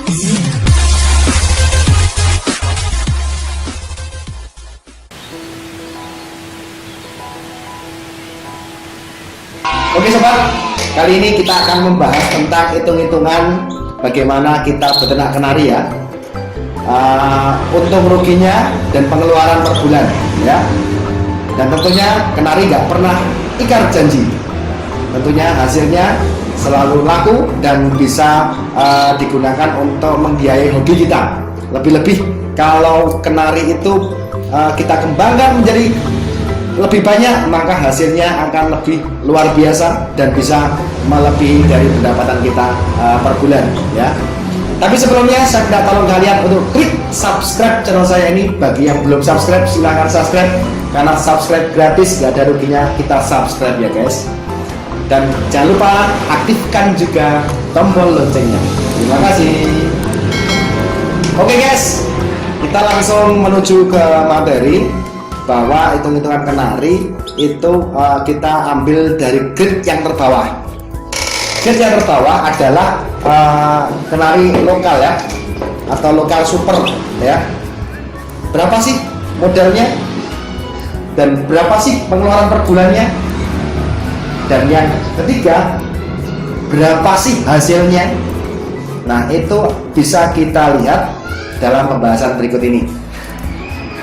Oke sobat, kali ini kita akan membahas tentang hitung-hitungan bagaimana kita beternak kenari ya, untung ruginya dan pengeluaran per bulan ya. Dan tentunya kenari nggak pernah ingkar janji, tentunya hasilnya selalu laku dan bisa digunakan untuk membiayai hobi kita. Lebih-lebih kalau kenari itu kita kembangkan menjadi lebih banyak, maka hasilnya akan lebih luar biasa dan bisa melebihi dari pendapatan kita per bulan ya. Tapi sebelumnya saya minta tolong kalian untuk klik subscribe channel saya ini. Bagi yang belum subscribe silahkan subscribe, karena subscribe gratis, gak ada ruginya kita subscribe ya guys. Dan jangan lupa aktifkan juga tombol loncengnya. Terima kasih. Oke guys, kita langsung menuju ke materi, bahwa hitung-hitungan kenari itu kita ambil dari grade yang terbawah. Grade yang terbawah adalah kenari lokal ya, atau lokal super ya. Berapa sih modalnya dan berapa sih pengeluaran per bulannya, dan yang ketiga berapa sih hasilnya. Nah itu bisa kita lihat dalam pembahasan berikut ini.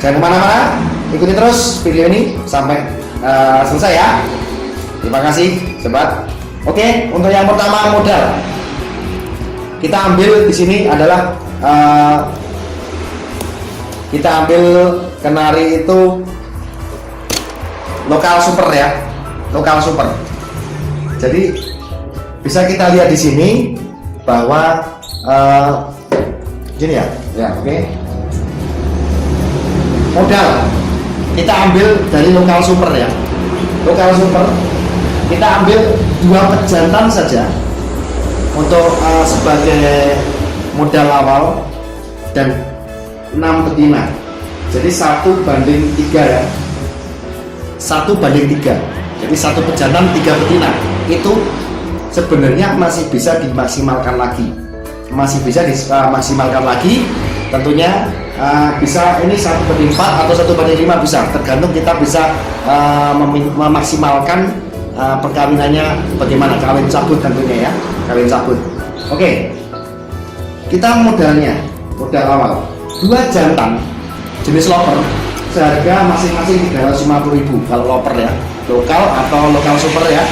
Jangan kemana-mana, ikuti terus video ini sampai selesai ya. Terima kasih sobat. Oke, untuk yang pertama modal, kita ambil di sini adalah kita ambil kenari itu lokal super ya, lokal super. Jadi bisa kita lihat di sini bahwa gini ya, oke. Modal kita ambil dari lokal super ya, lokal super kita ambil 2 pejantan saja untuk sebagai modal awal dan 6 betina. Jadi 1:3 ya, 1:3. Jadi 1 pejantan 3 betina itu sebenarnya masih bisa dimaksimalkan lagi, tentunya. Bisa ini 1/4 atau 1/5 bisa, tergantung kita bisa memaksimalkan perkawinannya bagaimana, kawin cabut tentunya ya, kawin cabut. Oke, kita modal awal 2 jantan jenis loper seharga masing-masing 350.000 kalau loper ya, lokal atau lokal super ya,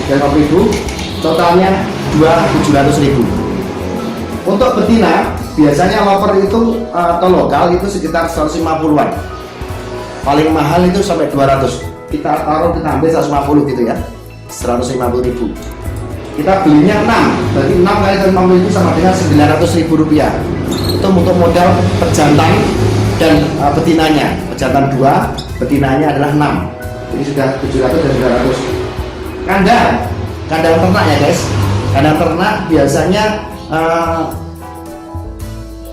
350.000, totalnya 2.700.000. Untuk betina biasanya loper itu atau lokal itu sekitar 150-an, paling mahal itu sampai 200. Kita ambil 150 gitu ya, 150.000. Kita belinya 6, berarti 6 kali 150 itu sama dengan 900.000 rupiah. Itu untuk modal pejantan dan betinanya. Pejantan 2, betinanya adalah 6, jadi sudah 700 dan 900. Kandang ternak ya guys, kandang ternak biasanya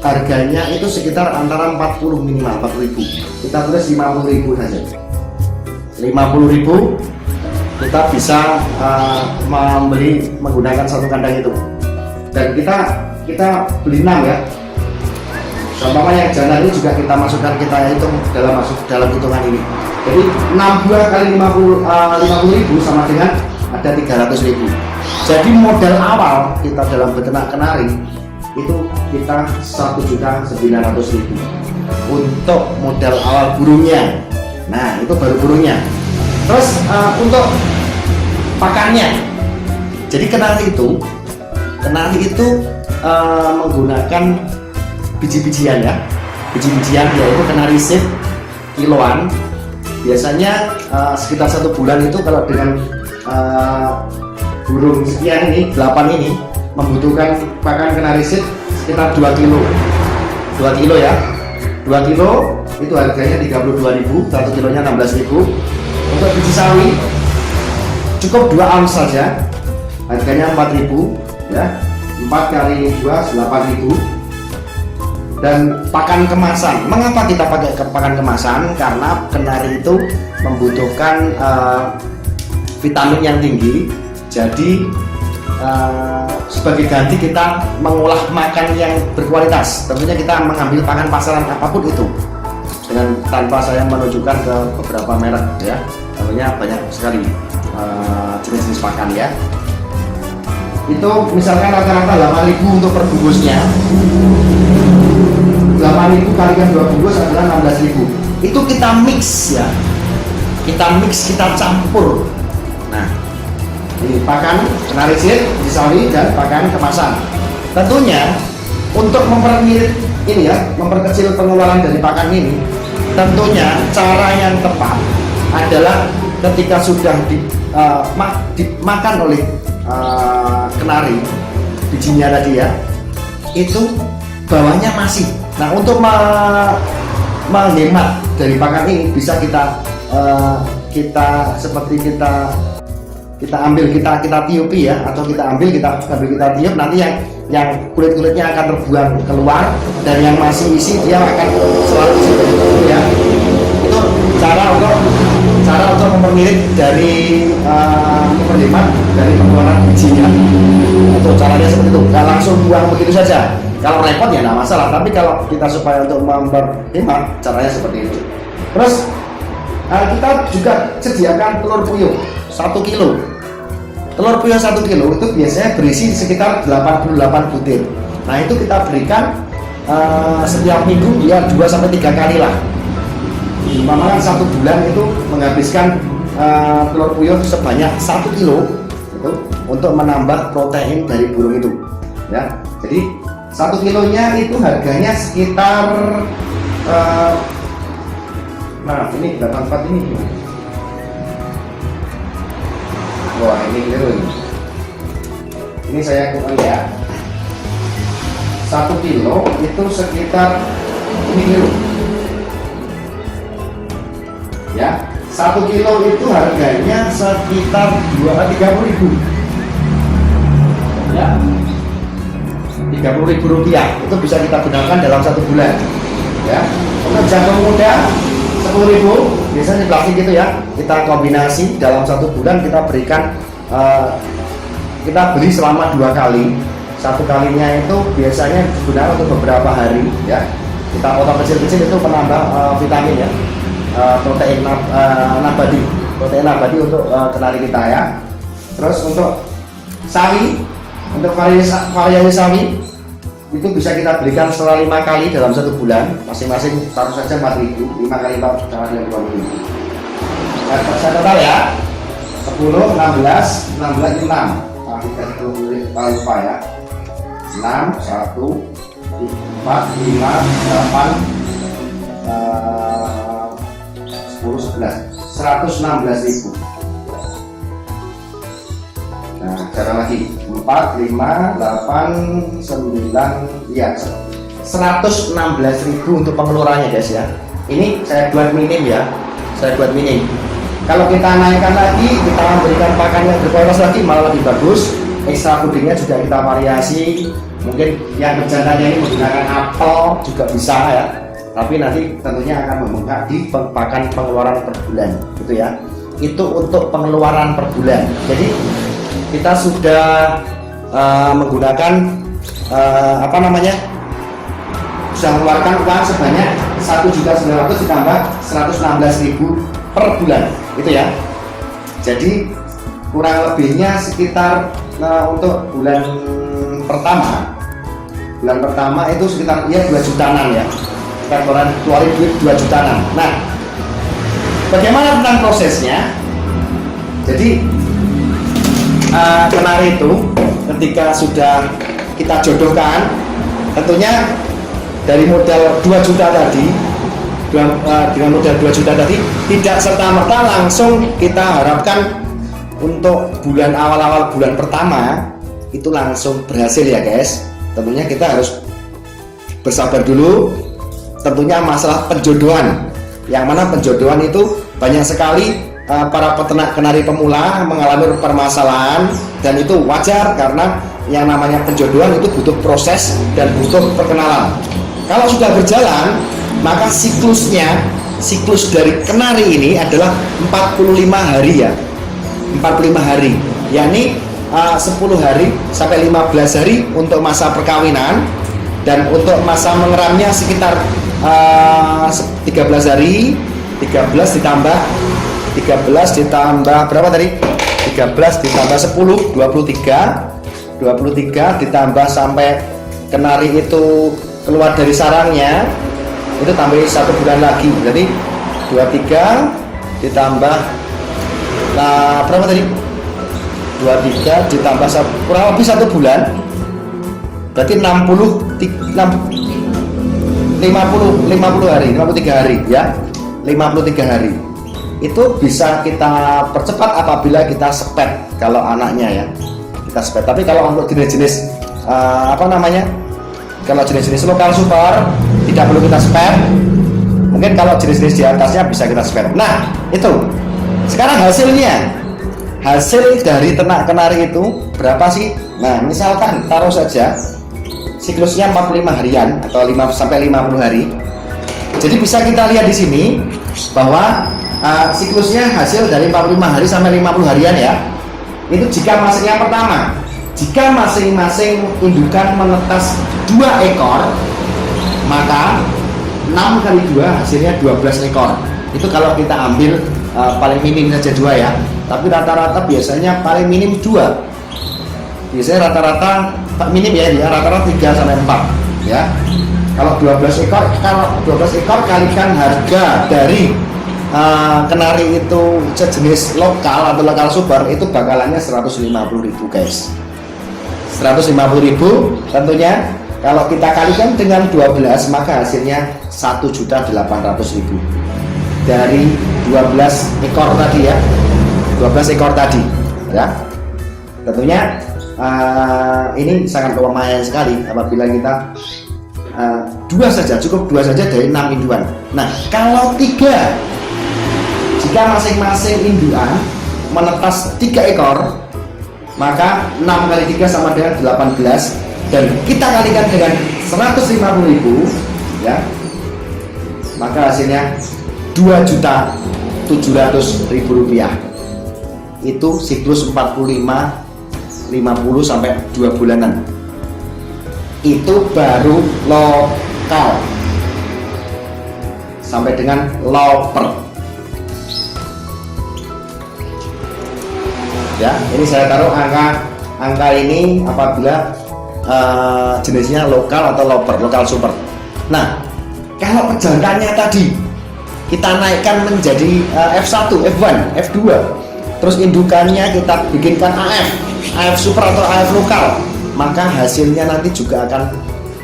harganya itu sekitar antara 40 minimal 40.000. Kita tulis 50.000 saja. 50.000 kita bisa menggunakan satu kandang itu. Dan kita beli 6 ya. Contohnya yang jantan ini juga kita masukkan, kita hitung dalam hitungan ini. Jadi 6 buah kali 50.000 sama dengan ada 300.000. Jadi modal awal kita dalam beternak kenari itu kita 1.900.000 untuk modal awal burungnya. Nah itu baru burungnya. Terus untuk pakannya, jadi kenari itu menggunakan biji-bijian ya, yaitu kenari seed kiloan. Biasanya sekitar 1 bulan itu kalau dengan burung sekian ini, 8 ini membutuhkan pakan kenari seed sekitar 2 kilo ya. 2 kilo itu harganya 32.000, 1 kilonya 16.000. Untuk biji sawi cukup 2 ounce saja, harganya 4.000 ya. 4 kali 2 8.000. Dan pakan kemasan, mengapa kita pakai pakan kemasan? Karena kenari itu membutuhkan vitamin yang tinggi, jadi sebagai ganti kita mengolah makan yang berkualitas. Tentunya kita mengambil pakan pasaran apapun itu, dengan tanpa saya menunjukkan ke beberapa merek ya. Tentunya banyak sekali jenis-jenis pakan ya. Itu misalkan rata-rata 8.000 untuk per bungkusnya. 8.000 kalikan 2 bungkus adalah 16.000. Itu kita mix ya. Kita mix, kita campur. Nah, ini pakan kenari seed, disawi, dan pakan kemasan. Tentunya untuk mempermirip ini ya, memperkecil pengeluaran dari pakan ini, tentunya cara yang tepat adalah ketika sudah dimakan oleh kenari bijinya tadi ya, itu bawahnya masih. Nah, untuk menghemat dari pakan ini bisa kita ambil, kita tiupi ya, atau kita tiup, nanti yang kulit-kulitnya akan terbuang keluar, dan yang masih isi dia akan selalu isi ya. Itu cara untuk mempermirip dari memperhemat dari pengeluaran bijinya. Itu caranya seperti itu, nggak langsung buang begitu saja. Kalau repot ya nggak masalah, tapi kalau kita supaya untuk memperhemat, caranya seperti itu. Terus kita juga sediakan telur puyuh 1 kilo. Telur puyuh 1 kilo itu biasanya berisi sekitar 88 butir. Nah, itu kita berikan setiap minggu ya 2-3 kali lah. Memang 1 bulan itu menghabiskan telur puyuh sebanyak 1 kilo itu untuk menambah protein dari burung itu ya. Jadi 1 kilonya itu harganya sekitar ini 84 ini. Wah, ini keliru ini. Ini saya kurang ya. 1 kilo itu sekitar ini keliru. Ya, 1 kilo itu harganya sekitar 30.000. Ya. 30.000 rupiah itu bisa kita gunakan dalam 1 bulan ya. Untuk jagung muda 10.000 biasanya plastik gitu ya, kita kombinasi dalam 1 bulan kita berikan, kita beli selama 2 kali. 1 kalinya itu biasanya digunakan untuk beberapa hari ya. Kita potong kecil-kecil itu menambah vitamin ya, protein nabati untuk kenari kita ya. Terus untuk sawi, untuk variasi sawi itu bisa kita berikan setelah 5 kali dalam 1 bulan, masing-masing taruh saja 4.000, 5 kali 4 sama dengan 20.000. Saya total ya, 10, 16, 6. Nah, kita lupa ya. 6, 1, 4, 5, 8, 10, 11, 116.000. Nah, cara lagi 4, 5, 8, 9, ya 116.000 untuk pengeluarannya guys ya. Ini saya buat minim ya, kalau kita naikkan lagi, kita memberikan pakan yang berkualitas lagi, malah lebih bagus. Ekstra pudingnya juga kita variasi, mungkin yang berjantannya ini menggunakan apel juga bisa ya, tapi nanti tentunya akan membengkak di pakan pengeluaran per bulan gitu ya. Itu untuk pengeluaran per bulan. Jadi kita sudah menggunakan sudah mengeluarkan uang sebanyak 1.900.000 ditambah 116.000 per bulan gitu ya. Jadi kurang lebihnya sekitar untuk bulan pertama itu sekitar ya 2 jutaan ya, kita keluarin duit 2 jutaan. Nah, bagaimana tentang prosesnya? Jadi kenari itu ketika sudah kita jodohkan, tentunya dari modal 2 juta tadi, dengan modal 2 juta tadi tidak serta-merta langsung kita harapkan untuk bulan awal bulan pertama itu langsung berhasil ya guys. Tentunya kita harus bersabar dulu. Tentunya masalah penjodohan, yang mana penjodohan itu banyak sekali para peternak kenari pemula mengalami permasalahan, dan itu wajar karena yang namanya penjodohan itu butuh proses dan butuh perkenalan. Kalau sudah berjalan, maka siklus dari kenari ini adalah 45 hari ya, 45 hari, yakni 10 hari sampai 15 hari untuk masa perkawinan, dan untuk masa mengeramnya sekitar 13 hari. 13 ditambah berapa tadi? 13 ditambah 10, 23 ditambah sampai kenari itu keluar dari sarangnya, itu tambah 1 bulan lagi. Jadi 23 ditambah berapa tadi? 23 ditambah kurang lebih 1 bulan, berarti 50 hari, 53 hari ya. 53 hari itu bisa kita percepat apabila kita sepet kalau anaknya ya, kita sepet. Tapi kalau untuk jenis-jenis kalau jenis-jenis lokal super tidak perlu kita sepet. Mungkin kalau jenis-jenis di atasnya bisa kita sepet. Nah itu sekarang hasil dari ternak kenari itu berapa sih? Nah misalkan taruh saja siklusnya 45 harian atau 5 sampai 50 hari. Jadi bisa kita lihat di sini bahwa siklusnya hasil dari 45 hari sampai 50 harian ya. Itu jika masing yang pertama, jika masing-masing indukan menetas 2 ekor, maka 6 kali 2 hasilnya 12 ekor. Itu kalau kita ambil paling minim saja 2 ya. Tapi rata-rata biasanya paling minim 2. Biasanya rata-rata minim ya, rata-rata 3 sampai 4 ya. Kalau 12 ekor kalikan harga dari kenari itu sejenis lokal atau lokal super, itu bakalannya 150.000 guys. 150.000 tentunya kalau kita kalikan dengan 12 maka hasilnya 1.800.000 dari 12 ekor tadi ya. 12 ekor tadi ya. Tentunya ini sangat lumayan sekali apabila kita 2 saja, cukup 2 saja dari 6 induan. Nah kalau 3, jika masing-masing induan menetas 3 ekor, maka 6 kali 3 sama dengan 18, dan kita kalikan dengan 150.000 ya, maka hasilnya 2.700.000 rupiah. Itu siklus 45, 50 sampai 2 bulanan. Itu baru lokal sampai dengan loper ya. Ini saya taruh angka ini apabila jenisnya lokal atau loper, lokal super. Nah kalau pejantannya tadi kita naikkan menjadi F1, F1, F2, terus indukannya kita bikinkan AF super atau AF lokal, maka hasilnya nanti juga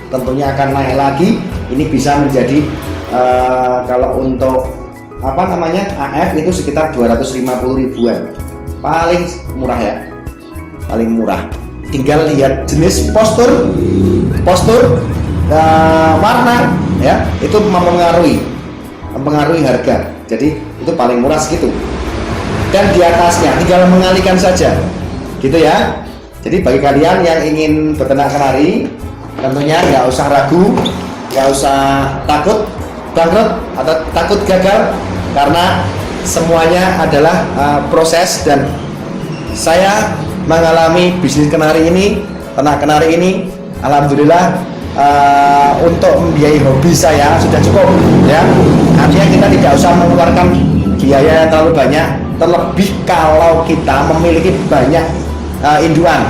tentunya akan naik lagi. Ini bisa menjadi kalau untuk AF itu sekitar 250.000-an, paling murah ya, paling murah. Tinggal lihat jenis postur warna ya, itu mempengaruhi harga. Jadi itu paling murah segitu, dan di atasnya tinggal mengalihkan saja gitu ya. Jadi bagi kalian yang ingin beternak kenari, tentunya nggak usah ragu, nggak usah takut bangkrut atau takut gagal, karena semuanya adalah proses. Dan saya mengalami bisnis kenari ini, ternak kenari ini, alhamdulillah untuk membiayai hobi saya sudah cukup ya. Artinya kita tidak usah mengeluarkan biaya yang terlalu banyak, terlebih kalau kita memiliki banyak induan,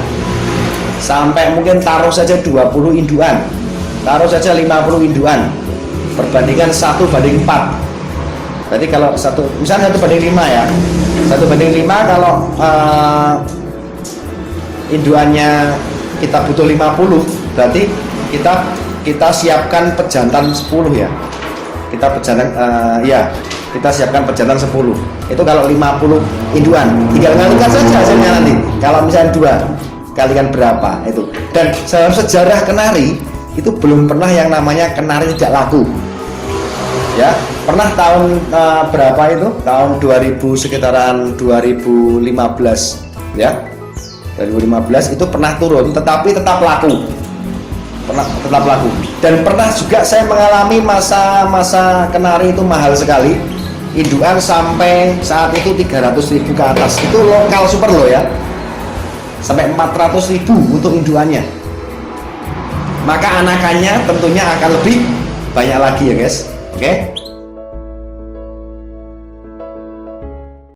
sampai mungkin taruh saja 20 induan, taruh saja 50 induan, perbandingan 1:4. Berarti kalau misalnya 1:5 ya, 1:5 kalau induannya kita butuh 50, berarti kita siapkan pejantan 10 ya. Kita siapkan pejantan 10. Itu kalau 50 induan, tinggal kalikan saja hasilnya nanti. Kalau misalnya 2, kalikan berapa itu. Dan dalam sejarah kenari itu belum pernah yang namanya kenari tidak laku ya. Pernah tahun berapa itu, tahun 2000, sekitaran 2015 ya, 2015 itu pernah turun tetapi tetap laku, dan pernah juga saya mengalami masa kenari itu mahal sekali, induan sampai saat itu 300.000 ke atas. Itu lokal super loh ya, sampai 400.000 untuk induannya. Maka anakannya tentunya akan lebih banyak lagi ya guys. Oke.